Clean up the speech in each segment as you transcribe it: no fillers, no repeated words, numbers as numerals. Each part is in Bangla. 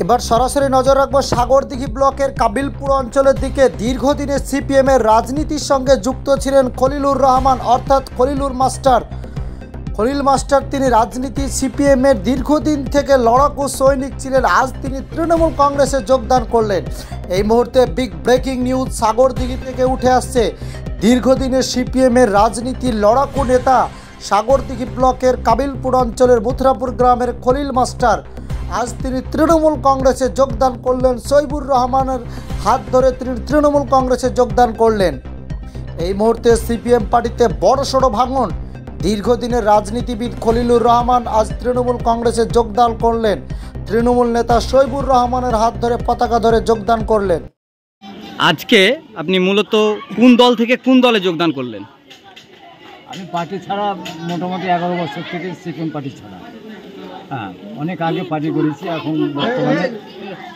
এবার সরাসরি নজর রাখবো সাগরদিঘি ব্লকের কাবিলপুর অঞ্চলের দিকে। দীর্ঘদিনের সিপিএমের রাজনীতির সঙ্গে যুক্ত ছিলেন খলিলুর রহমান, অর্থাৎ খলিলুর মাস্টার। খলিল মাস্টার তিনি রাজনীতি সিপিএমের দীর্ঘদিন থেকে লড়াকু সৈনিক ছিলেন। আজ তিনি তৃণমূল কংগ্রেসে যোগদান করলেন। এই মুহূর্তে বিগ ব্রেকিং নিউজ সাগরদিঘি থেকে উঠে আসছে। দীর্ঘদিনের সিপিএমের রাজনীতির লড়াকু নেতা সাগরদিঘি ব্লকের কাবিলপুর অঞ্চলের মুথরাপুর গ্রামের খলিল মাস্টার আজ তিনি তৃণমূল কংগ্রেসে যোগদান করলেন। সৈবুর রহমানের হাত ধরে তিনি তৃণমূল কংগ্রেসে যোগদান করলেন। এই মুহূর্তে সিপিএম পার্টিতে বড়সড় ভাঙন। দীর্ঘদিনের রাজনীতিবিদ খলিলুর রহমান আজ তৃণমূল কংগ্রেসে যোগদান করলেন। তৃণমূল নেতা সৈবুর রহমানের হাত ধরে পতাকা ধরে যোগদান করলেন। আজকে আপনি মূলত কোন দল থেকে কোন দলে যোগদান করলেন? আমি পার্টি ছাড়া মোটামুটি 11 বছর থেকে সিপিএম পার্টি ছাড়া। হ্যাঁ, অনেক আগে পার্টি করেছি, এখন বর্তমানে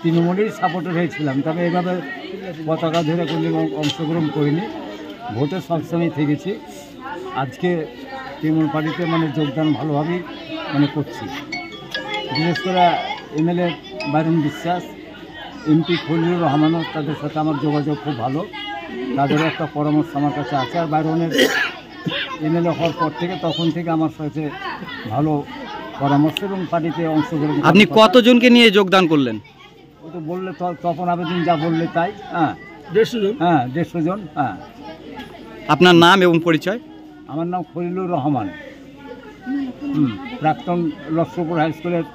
তৃণমূলের সাপোর্টার হয়েছিলাম। তবে এইভাবে পতাকা ধরে কোনো অংশগ্রহণ করিনি, ভোটে সবসময় থেকেছি। আজকে তৃণমূল পার্টিতে যোগদান ভালোভাবেই করছি। বিশেষ করে এমএলএ বাইরন বিশ্বাস, এমপি খলিলুর রহমানও, তাদের সাথে আমার যোগাযোগ খুব ভালো। তাদেরও একটা পরামর্শ আমার কাছে আছে। আর বাইরনের এমএলএ হওয়ার পর থেকে তখন থেকে আমার সাথে ভালো পরামর্শ এবং পার্টিতে অংশগ্রহণ। আপনি কতজনকে নিয়ে যোগদান করলেন? ওই তো বললে তখন আবেদন যা বললে তাই। হ্যাঁ, 150 জন। হ্যাঁ, 150 জন। হ্যাঁ। আপনার নাম এবং পরিচয়? আমার নাম খলিলুর রহমান, প্রাক্তন লক্ষ্মীপুর হাই স্কুলের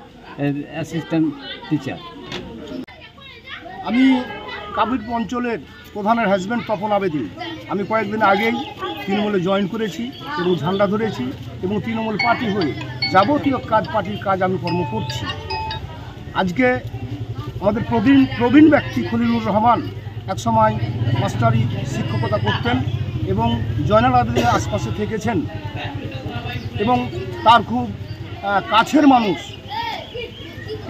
অ্যাসিস্ট্যান্ট টিচার। আমি কাবিলপুর অঞ্চলের প্রধানের হাজব্যান্ড তপন আবেদিন। আমি কয়েকদিন আগেই তৃণমূলে জয়েন করেছি এবং ঝান্ডা ধরেছি এবং তৃণমূল পার্টি হয়ে যাবতীয় পার্টির কাজ আমি কর্ম করছি। আজকে আমাদের প্রবীণ ব্যক্তি খলিলুর রহমান একসময় মাস্টারি শিক্ষকতা করতেন এবং জয়নাল আবেদিনের আশপাশে থেকেছেন এবং তার খুব কাছের মানুষ,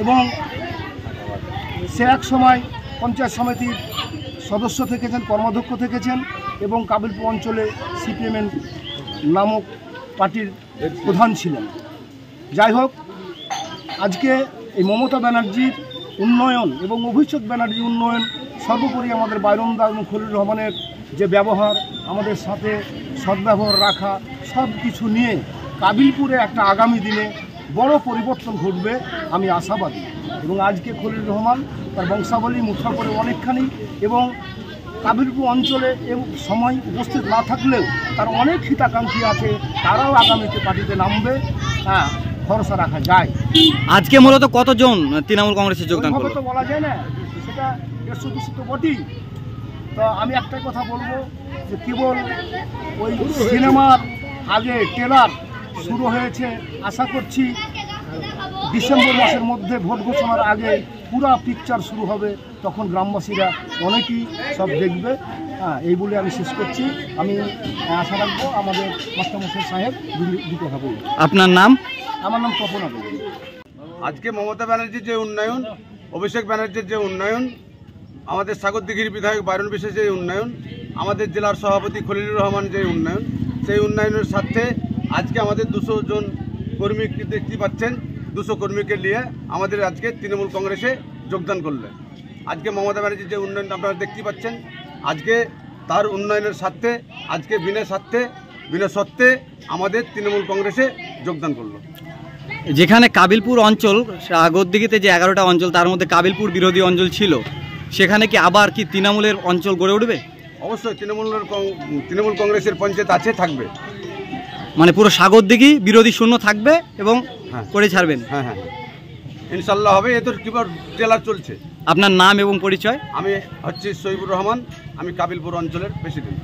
এবং সে এক সময় পঞ্চায়েত সমিতির সদস্য থেকেছেন, কর্মাধ্যক্ষ থেকেছেন এবং কাবিলপুর অঞ্চলে সিপিএম নামক পার্টির প্রধান ছিলেন। যাই হোক, আজকে এই মমতা ব্যানার্জির উন্নয়ন এবং অভিষেক ব্যানার্জির উন্নয়ন, সর্বোপরি আমাদের বাইরনদা এবং খলিলুর রহমানের যে ব্যবহার, আমাদের সাথে সদ্ব্যবহার রাখা, সব কিছু নিয়ে কাবিলপুরে একটা আগামী দিনে বড় পরিবর্তন ঘটবে আমি আশাবাদী। এবং আজকে খলিলুর রহমান তার বংশাবলী মুথরাপুরে অনেকখানি এবং কাবিলপুর অঞ্চলে সময় উপস্থিত না থাকলেও তার অনেক হিতাকাঙ্ক্ষী আছে, তারাও আগামীতে পার্টিতে নামবে। হ্যাঁ, ভরসা রাখা যায়। আজকে মূলত কতজন তৃণমূল কংগ্রেসে যোগদান করলো তো বলা যায় না, সেটা 150-200 তো বটেই। তো আমি একটাই কথা বলবো যে কেবল ওই সিনেমার আগে ট্রেলার শুরু হয়েছে, আশা করছি ডিসেম্বর মাসের মধ্যে ভোট ঘোষণার আগে পুরা পিকচার শুরু হবে, তখন গ্রামবাসীরা অনেকেই সব দেখবে। হ্যাঁ, এই বলে আমি শেষ করছি। আমি আশা রাখবো আমাদের মাস্টারমশাই সাহেব দুটো কথা বলবো। আপনার নাম? আমার নাম তপন আবেদিন। আজকে মমতা ব্যানার্জির যে উন্নয়ন, অভিষেক ব্যানার্জির যে উন্নয়ন, আমাদের সাগরদিঘির বিধায়ক বাইরন বিশ্বাসের যে উন্নয়ন, আমাদের জেলার সভাপতি খলিলুর রহমান যে উন্নয়ন, সেই উন্নয়নের সাথে আজকে আমাদের 200 জন কর্মী দেখতে পাচ্ছেন। 200 কর্মীকে নিয়ে আমাদের আজকে তৃণমূল কংগ্রেসে যোগদান করলেন। আজকে মমতা ব্যানার্জির যে উন্নয়ন আপনারা দেখতে পাচ্ছেন, আজকে তার উন্নয়নের সাথে আজকে বিনা সত্ত্বে আমাদের তৃণমূল কংগ্রেসে যোগদান করলো। যেখানে কাবিলপুর অঞ্চল, সাগরদিঘিতে যে 11টা অঞ্চল, তার মধ্যে কাবিলপুর বিরোধী অঞ্চল ছিল, সেখানে কি আবার কি তৃণমূলের অঞ্চল গড়ে উঠবে? অবশ্যই তৃণমূল কংগ্রেসের পঞ্চায়েত আছে, থাকবে। পুরো সাগরদিঘি বিরোধী শূন্য থাকবে এবং করে ছাড়বেন? হ্যাঁ হ্যাঁ, ইনশাল্লাহ হবে। এ তো কিবার ট্রেলার চলছে। আপনার নাম এবং পরিচয়? আমি হচ্ছি সৈবুর রহমান, আমি কাবিলপুর অঞ্চলের প্রেসিডেন্ট।